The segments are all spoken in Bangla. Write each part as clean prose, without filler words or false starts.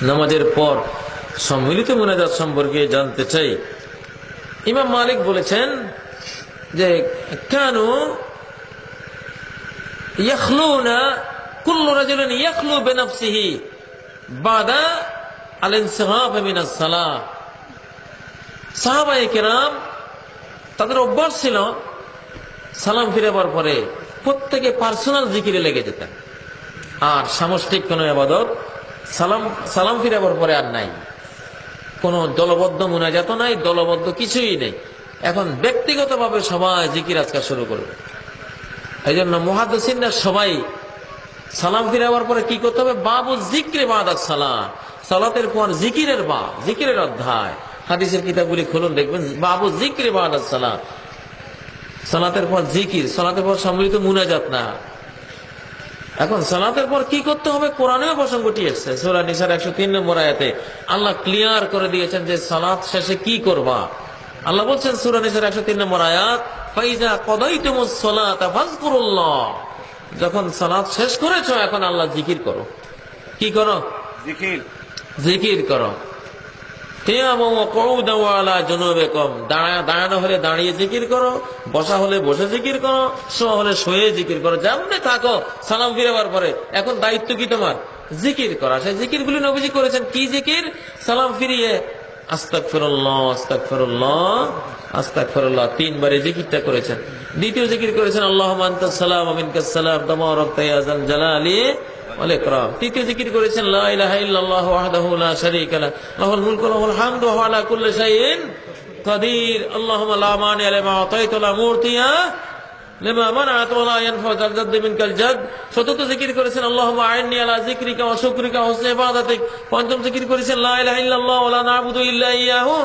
নামাজের পর সম্মিলিত মুনাজাত সম্পর্কে জানতে চাই। ইমাম মালিক বলেছেন যে কানু ইয়াখলুনা কুল্লু রাজুলিন ইয়াখলু বিনাফসিহি বাদা আল-ইনসিরাফ মিনাস সালাহ। সাহাবায়ে কেরাম তাদের অভ্যাস ছিল সালাম ফিরাবার পরে প্রত্যেকে পার্সোনাল জিকিরে লেগে যেতেন। আর সামষ্টিক কোন ইবাদত সালাম ফিরাবার পরে আর নাই, কোন দলবদ্ধ মুনাজাত নাই, দলবদ্ধ কিছুই নেই। এখন ব্যক্তিগতভাবে সবাই জিকির আজকাল শুরু করবে। এই জন্য মুহাদ্দিসিনরা সবাই সালাম ফিরাবার পরে কি করতে হবে? বাবু জিক্রে বাদাস সালাম, সালাতের পর জিকিরের জিকিরের অধ্যায়। হাদিসের কিতাবগুলি খুলুন, দেখবেন বাবু জিক্রে বাদাস সালাম, সালাতের পর জিকির, সালাতের পর সম্মিলিত মুনাজাত না। এখন সালাতের পর কি করতে হবে কোরআনেও প্রসঙ্গটি এসেছে। সূরা নিসার 103 নম্বর আয়াতে আল্লাহ ক্লিয়ার করে দিয়েছেন যে সালাত শেষে কি করবা। আল্লাহ বলছেন সূরা নিসার 103 নম্বর আয়াত, ফাইজা কদাইতুমুস সালাতা ফাযকুরুল্লাহ, যখন সালাত শেষ করেছো এখন আল্লাহ জিকির করো। কি করো? জিকির করো। দাঁড়ানো হলে দাঁড়িয়ে জিকির করো, বসা হলে বসে জিকির করো, শোয়া হলে শুয়ে জিকির করো, যেমনি থাকো সালাম ফিরাবার পরে। এখন দায়িত্ব কি তোমার? জিকির করা। সেই জিকির গুলি নবীজি করেছেন। কি জিকির? সালাম ফিরিয়ে আস্তাগফিরুল্লাহ আস্তাগফিরুল্লাহ আস্তাগফিরুল্লাহ 3 বারে জিকিরটা করেছেন। দ্বিতীয় জিকির করেছেন আল্লাহুম্মা আনতাস সালাম ওয়া মিনকাস সালাম তাবারাকতা ইয়া যাল জালালি ওয়াল ইকরাম। তৃতীয় জিকির করেছেন লা ইলাহা ইল্লাল্লাহু ওয়াহদাহু লা শারীকা লাহু লাহুল মুলকু ওয়া লাহুল হামদু ওয়া হুয়া আলা কুল্লি শাইইন কাদির আল্লাহুম্মা লা মানি'a লিমা আ'তাইতা ওয়া লা মু'তিয়া লিমা মানা'তা ওয়া লা ইয়ানফা'ু যাল জাদ্দি মিনকাল জাদ। চতুর্থ জিকির করেছেন আল্লাহুম্মা আ'ইন্নী আলা যিকরিকা ওয়া শুকরিকা ওয়া হুসনি ইবাদাতিক। পঞ্চম জিকির করেছেন লা ইলাহা ইল্লাল্লাহু ওয়া লা না'বুদু ইল্লা ইয়্যাহু।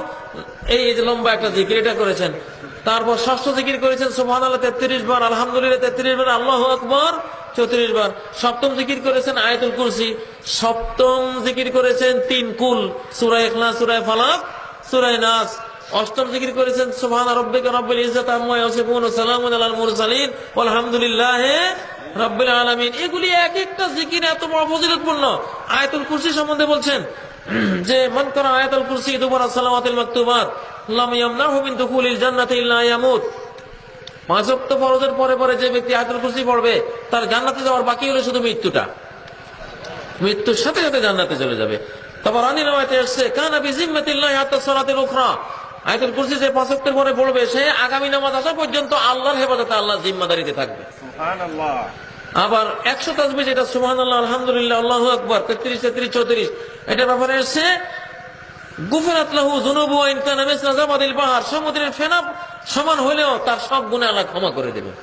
এই যে লম্বা একটা জিকির, এটা করেছেন। তারপর ষষ্ঠ জিকির করেছেন সুবহানাল্লাহ 33 বার, আলহামদুলিল্লাহ 33 বার, আল্লাহু আকবার 34 বার। সপ্তম জিকির করেছেন আয়াতুল কুরসি। সপ্তম জিকির করেছেন 3 কুল, সূরা ইখলাস, সূরা ফালাক, সূরা নাস। অষ্টম জিকির করেছেন সুবহানা রাব্বিকা রাব্বিল ইজ্জাতি আম্মা ইয়াসিফুন ওয়া সালামুন আলাল মুরসালিন ওয়াল হামদুলিল্লাহি রাব্বিল আলামিন। এগুলি এক একটা জিকির এত বড় ফজিলতপূর্ণ। আয়াতুল কুরসি সম্বন্ধে বলছেন যে মান কারা আয়াতুল কুরসি দুবারা সালাওয়াতুল মাকতুবাত লাম ইয়ামনাহু মিন দুখুলিল জান্নাতি ইল্লা ইয়ামুত। 5 ওয়াক্ত ফরজের পরে পরে যে ব্যক্তি আয়াতুল কুরসি পড়বে তার জান্নাতে যাওয়ার বাকি হলো শুধু মৃত্যুটা। মৃত্যুর সাথে সাথে জান্নাতে চলে যাবে। তাবারানী riwayate এসেছে কানা বিজিম্মাতিল্লাহি হাত্তা সালাতিল উখরা। আয়াতুল কুরসি যে 5 ওয়াক্তের পরে পড়বে সে আগামী নামাজ আসা পর্যন্ত আল্লাহর হেফাজতে, আল্লাহর জিম্মাদারিতে থাকবে। সুবহানাল্লাহ। আবার 100 তাসবিহ যেটা সুবহানাল্লাহ আলহামদুলিল্লাহ আল্লাহু আকবার 33 33 34, এটা ব্যাপারে এসেছে গুফরাত লাহু যুনুবু ওয়া ইন কানা মিসলা যাবাদিল বাহর, সমুদ্রের ফেনা সমান হলেও তার সব গুনাহ আল্লাহ ক্ষমা করে দেবেন।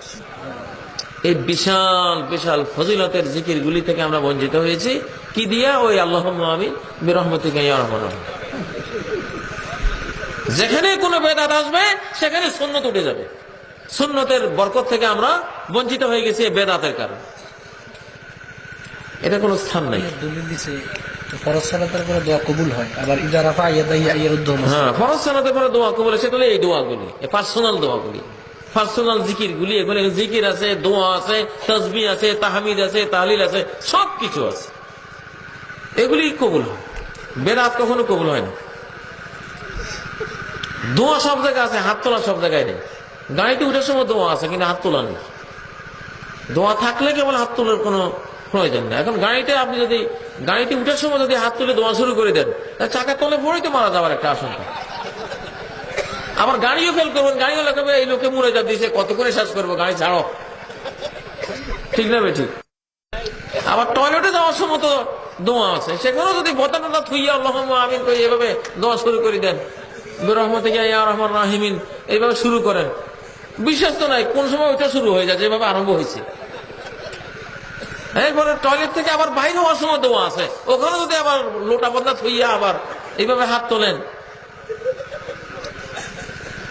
এই বিশাল বিশাল ফজিলতের জিকিরগুলি থেকে আমরা বঞ্চিত হয়েছি। কি দিয়া? ওই আল্লাহুম্মা আমিন বিরহমাতিকা ইয়া আরহামার রাহিম। যেখানে কোনো বেদাত আসবে সেখানে সুন্নত উঠে যাবে। সুন্নতের বরকত থেকে আমরা বঞ্চিত হয়ে গেছি বেদাতের কারণে। এটা কোনো স্থান নাই। ফরজ সালাতের পরে দোয়া কবুল হয়, আবার ইযা রাফা ইয়াদাইহি আইয়ারুদ্দুহুমা। হ্যাঁ, ফরজ সালাতের পরে দোয়া কবুল হয়, সেগুলো এই দোয়াগুলি, এই পার্সোনাল দোয়াগুলি, পার্সোনাল জিকিরগুলি। এগুলো জিকির আছে, দোয়া আছে, তাসবিহ আছে, তাহমিদ আছে, তাহলিল আছে, সবকিছু আছে। এগুলি কবুল হয়। বেদাত কখনো কবুল হয় না। দোয়া সব জায়গায় আছে, হাত তোলা সব জায়গায় নেই। গাড়িতে উঠার সময় দোয়া আছে কিন্তু হাত তোলা নেই। দোয়া থাকলে কেবল হাত তোলার কোনো প্রয়োজন নেই। এখন গাড়িতে আপনি যদি গাড়িতে উঠার সময় যদি হাত তুলে দোয়া শুরু করে দেন, চাকার তলে পড়েই তো মারা যাওয়ার একটা আশঙ্কা। আবার গাড়িও ফেল করবেন, গাড়িও লাগাবে এই লোকে মরে যা দিয়েছে, কত করে শেষ করবো, গাড়ি ছাড়ো। ঠিক না বে? ঠিক। আবার টয়লেটে যাওয়ার সময় তো দোয়া আছে, সেখানেও যদি বতাটা থুইয়া আল্লাহুম্মা আমিন করে এভাবে দোয়া শুরু করে দেন, বিরহমাতিকা ইয়া আরহামার রাহিমিন এইভাবে শুরু করেন, বিশ্বাস তো নাই কোন সময় ওইটা শুরু হয়ে যায় যেভাবে আরম্ভ হয়েছে। এরপরে টয়লেট থেকে আবার বাইরে হওয়ার সময় দোয়া আছে, ওখানে যদি আবার লোটা বদলা থইয়া আবার এইভাবে হাত তোলেন,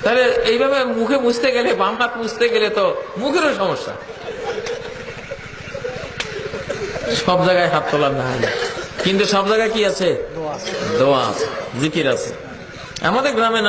তাহলে এইভাবে মুখে মুছতে গেলে, বাম হাত মুছতে গেলে তো মুখেরও সমস্যা। সব জায়গায় হাত তোলার না, কিন্তু সব জায়গায় কি আছে? দোয়া আছে, জিকির আছে। আমাদের গ্রামে